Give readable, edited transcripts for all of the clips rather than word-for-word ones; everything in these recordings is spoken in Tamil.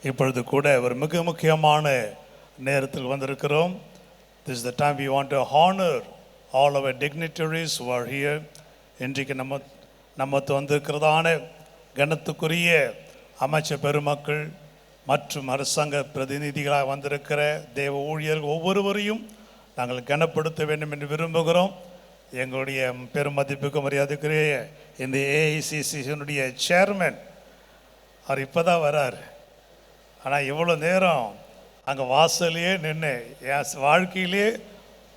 இப்பொழுது கூட ஒரு மிக முக்கியமான நேரத்தில் வந்திருக்கிறோம். This is the time we want to honor all our dignitaries who are here. இன்றைக்கு நம்ம வந்திருக்கிறதான கனத்துக்குரிய அமைச்சர் பெருமக்கள் மற்றும் அரசாங்க பிரதிநிதிகளாக வந்திருக்கிற தேவ ஊழியர்கள் ஒவ்வொருவரையும் நாங்கள் கனப்படுத்த வேண்டும் என்று விரும்புகிறோம். எங்களுடைய பெருமதிப்புக்கு மரியாதைக்குரிய இந்த ஏஐசிசியினுடைய சேர்மன் அவர் இப்போ தான் வரார். ஆனால் இவ்வளோ நேரம் அங்கே வாசலையே நின்று என் வாழ்க்கையிலே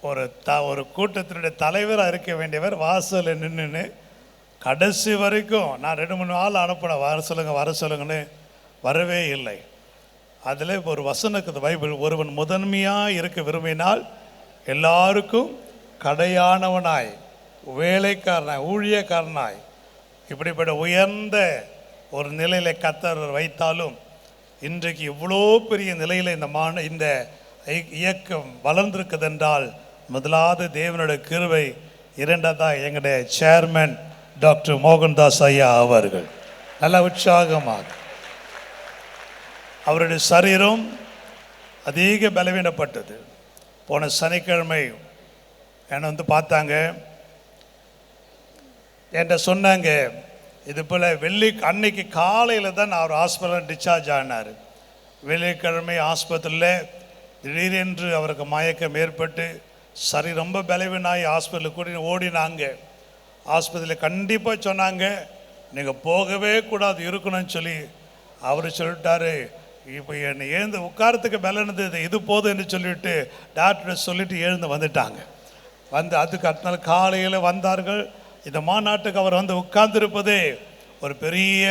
ஒரு கூட்டத்தினுடைய தலைவராக இருக்க வேண்டியவர் வாசலில் நின்று கடைசி வரைக்கும் நான் 2-3 நாள் அனுப்பினேன், வர சொல்லுங்கன்னு வரவே இல்லை. அதில் ஒரு வசனக்கு பைபிள், ஒருவன் முதன்மையாக இருக்க விரும்பினால் எல்லாருக்கும் கடையானவனாய், வேலைக்காரனாய், ஊழியக்காரனாய், இப்படிப்பட்ட உயர்ந்த ஒரு நிலையில் கர்த்தர் வைத்தாலும் இன்றைக்கு இவ்வளோ பெரிய நிலையில் இந்த இயக்கம் வளர்ந்திருக்குது என்றால் முதலாவது தேவனுடைய கிருபை, இரண்டாவதாக எங்களுடைய சேர்மன் டாக்டர் மோகன்தாஸ் ஐயா அவர்கள் நல்ல உற்சாகமாக அவருடைய சரீரம் அதிக பலவீனப்பட்டது. போன சனிக்கிழமை என்னை பார்த்தாங்க, என்கிட்ட சொன்னாங்க இது போல் அன்னைக்கு காலையில் தான் அவர் ஹாஸ்பிட்டலில் டிஸ்சார்ஜ் ஆனார். வெள்ளிக்கிழமை ஆஸ்பத்திரியில் திடீரென்று அவருக்கு மயக்கம் ஏற்பட்டு சரி ரொம்ப பலவீனாகி ஹாஸ்பிட்டலுக்கு கூட ஓடினாங்க. ஆஸ்பத்திரியில் கண்டிப்பாக சொன்னாங்க நீங்கள் போகவே கூடாது, இருக்கணும்னு சொல்லி. அவர் சொல்லிட்டாரு, இப்போ என்னை எழுந்து உட்காரத்துக்கு பலனது இது போதும் என்று சொல்லிவிட்டு டாக்டர் சொல்லிவிட்டு எழுந்து வந்துட்டாங்க. அதுக்கு அடுத்த நாள் காலையில் வந்தார்கள். இந்த மாநாட்டுக்கு அவர் உட்கார்ந்திருப்பதே ஒரு பெரிய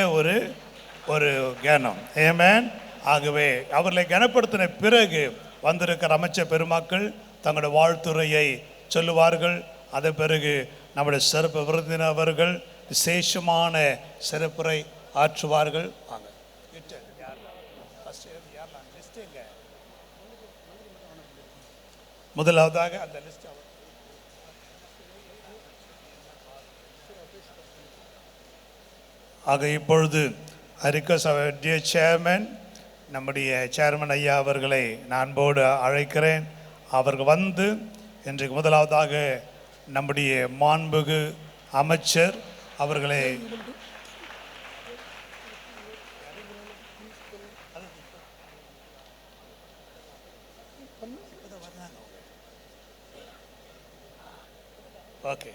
ஒரு கனம். ஆமென். ஆகவே அவர்களை கனப்படுத்தின பிறகு வந்திருக்கிற அமைச்சர் பெருமக்கள் தங்களுடைய வாழ்த்துறையை சொல்லுவார்கள். அதன் பிறகு நம்முடைய சிறப்பு விருந்தினர் அவர்கள் விசேஷமான சிறப்புரை ஆற்றுவார்கள். முதலாவதாக அந்த லிஸ்ட் ஆக இப்பொழுது சேர்மன் நம்முடைய சேர்மன் ஐயா அவர்களை நான் அன்போடு அழைக்கிறேன். அவர்கள் இன்றைக்கு முதலாவதாக நம்முடைய மாண்புகு அமைச்சர் அவர்களை ஓகே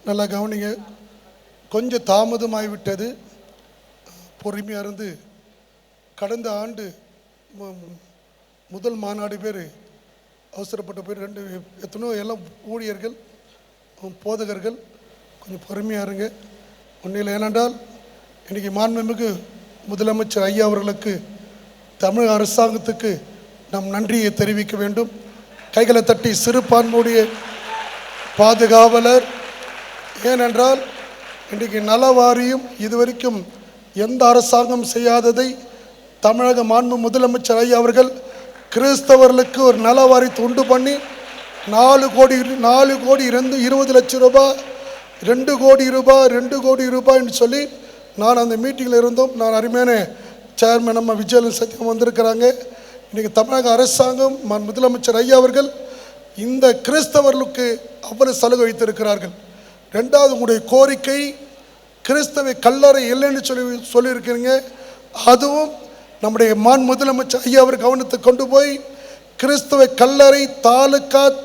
நல்லா கவனிங்க. கொஞ்சம் தாமதமாகிவிட்டது, பொறுமையாக இருந்து. கடந்த ஆண்டு முதல் மாநாடு பேர் அவசரப்பட்ட பேர் எத்தனையோ எல்லாம் ஊழியர்கள் போதகர்கள் கொஞ்சம் பொறுமையாக இருங்க. ஒன்றில் ஏனென்றால் இன்றைக்கி மாண்புமிகு முதலமைச்சர் ஐயா அவர்களுக்கு தமிழக அரசாங்கத்துக்கு நம் நன்றியை தெரிவிக்க வேண்டும். கைகளை தட்டி சிறுபான்மையுடைய பாதுகாவலர். ஏனென்றால் இன்றைக்கு நலவாரியம் இதுவரைக்கும் எந்த அரசாங்கம் செய்யாததை தமிழக மாண்பு முதலமைச்சர் ஐயா அவர்கள் கிறிஸ்தவர்களுக்கு ஒரு நலவாரியத்தை உண்டு பண்ணி 4 கோடி 20 லட்சம் ரூபாய் 2 கோடி ரூபாய் என்று சொல்லி நான் அந்த மீட்டிங்கில் இருந்தோம். நான் அருமையான சேர்மன் நம்ம விஜயலன் சத்தியம் வந்திருக்கிறாங்க. இன்றைக்கி தமிழக அரசாங்கம் முதலமைச்சர் ஐயா அவர்கள் இந்த கிறிஸ்தவர்களுக்கு அவ்வளவு சலுகை வைத்திருக்கிறார்கள். ரெண்டாவது, உங்களுடைய கோரிக்கை கிறிஸ்தவ கல்லறை இல்லைன்னு சொல்லியிருக்கிறீங்க. அதுவும் நம்முடைய முதலமைச்சர் ஐயா அவர் கவனத்துக்கு கொண்டு போய் கிறிஸ்தவ கல்லறை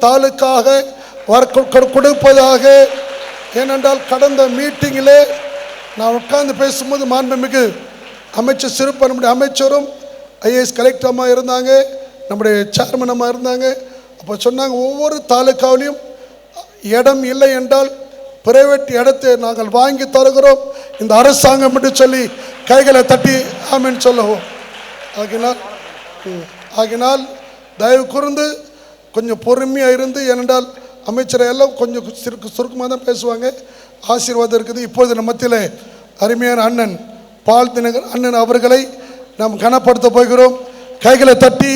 தாலுக்காக கொடுப்பதாக. ஏனென்றால் கடந்த மீட்டிங்கில் நான் உட்கார்ந்து பேசும்போது மாண்புமிகு அமைச்சர் சிறப்பு நம்முடைய அமைச்சரும் ஐஏஎஸ் கலெக்டரமாக இருந்தாங்க, நம்முடைய சேர்மனமாக இருந்தாங்க. அப்போ சொன்னாங்க ஒவ்வொரு தாலுக்காவிலையும் இடம் இல்லை என்றால் பிரைவேட் இடத்தை நாங்கள் வாங்கி தருகிறோம் இந்த அரசாங்கம் என்று சொல்லி கைகளை தட்டி ஆமென் சொல்லவும். ஆகினால் தயவு கூர்ந்து கொஞ்சம் பொறுமையாக இருந்து, ஏனென்றால் அமைச்சரை எல்லாம் கொஞ்சம் சுருக்கமாக தான் பேசுவாங்க. ஆசீர்வாதம் இருக்குது. இப்பொழுது நம்ம மத்தியில் அருமையான அண்ணன் பால் தினகர் அண்ணன் அவர்களை நாம் கனப்படுத்த போகிறோம். கைகளை தட்டி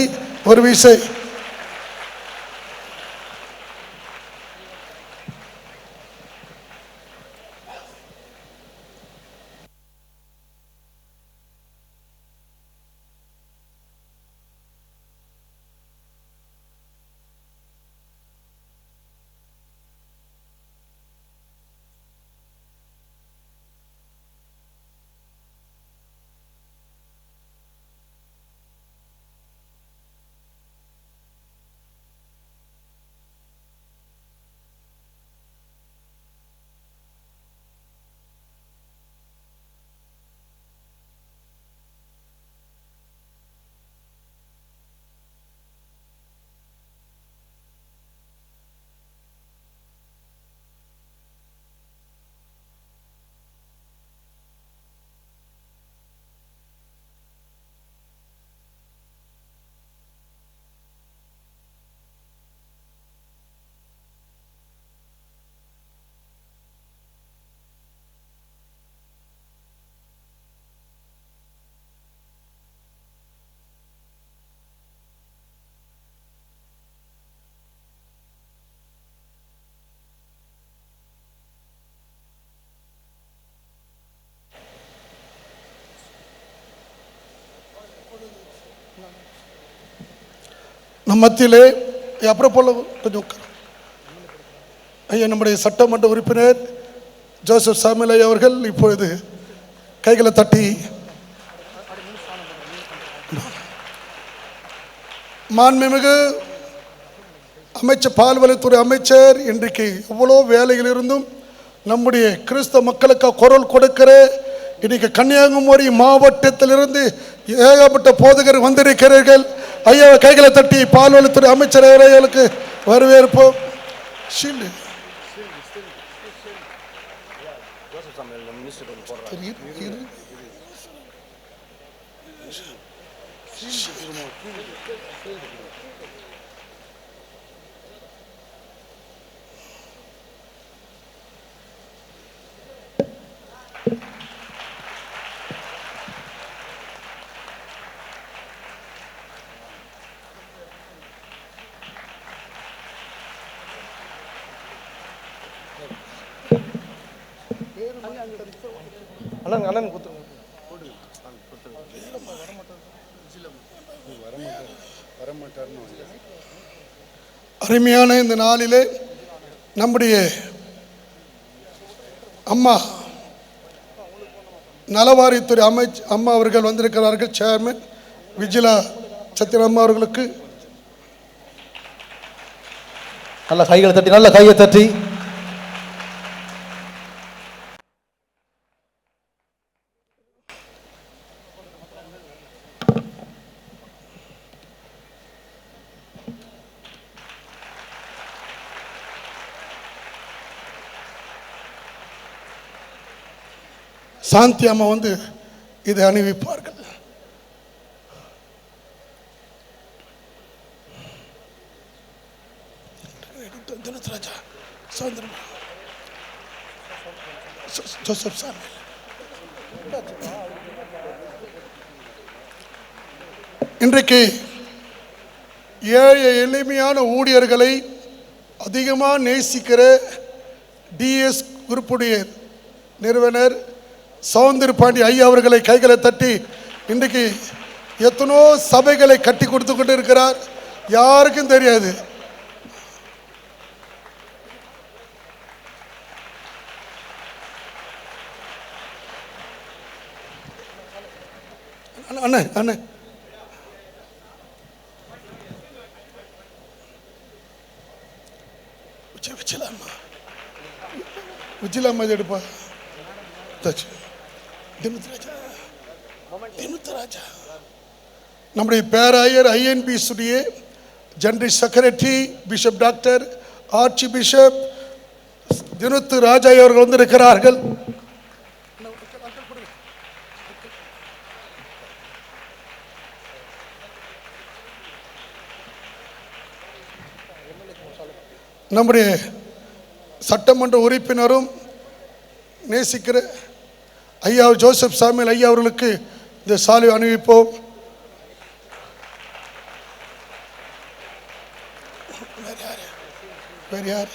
ஒரு வீசை. நம் மத்தியிலே அப்புறம் போல கொஞ்சம் உட்கார். ஐயா, நம்முடைய சட்டமன்ற உறுப்பினர் ஜோசப் சாமுவேல் ஐயா அவர்கள் இப்பொழுது கைகளை தட்டி மாண்புமிகு அமைச்சர் பால்வளத்துறை அமைச்சர் இன்றைக்கு எவ்வளோ வேலையில் இருந்தும் நம்முடைய கிறிஸ்தவ மக்களுக்கு குரல் கொடுக்கிற இன்னைக்கு கன்னியாகுமரி மாவட்டத்திலிருந்து ஏகப்பட்ட போதகர் வந்திருக்கிறீர்கள். ஐயா, கைகளை தட்டி பால்வளத்துறை அமைச்சர் அவர்களுக்கு வரவேற்போம். ஷீல்டு அண்ணன் கொடுத்துருங்க. அருமையான இந்த நாளிலே நம்முடைய அம்மா நலவாரியத்துறை அம்மா அவர்கள் வந்திருக்கிறார்கள். சேர்மன் விஜிலா சத்திரம்மா அவர்களுக்கு நல்ல கைகளை தட்டி, நல்ல கையை தட்டி. சாந்தி அம்மா வந்து இதை அணிவிப்பார்கள். ஜோசப் சாமுவேல் இன்றைக்கு ஏழை எளிமையான ஊழியர்களை அதிகமாக நேசிக்கிற டிஎஸ் குரூப்புடைய நிறுவனர் சௌந்தர் பாண்டி ஐயா அவர்களை கைகளை தட்டி இன்றைக்கு எத்தனோ சபைகளை கட்டி கொடுத்து கொண்டு இருக்கிறார். யாருக்கும் தெரியாது. அண்ணன் அண்ணன் விஜிலாமா எடுப்பா. நம்முடைய பேராயர் ஐஎன்பிசுடைய general secretary bishop doctor archbishop தினுத்து ராஜா அவர்கள் வந்திருக்கிறார்கள். நம்முடைய சட்டமன்ற உறுப்பினரும் நேசிக்கிற ஐயா ஜோசப் சாமுவேல் ஐயா அவர்களுக்கு இந்த சாலை அணிவிப்போம். வேறு யார்?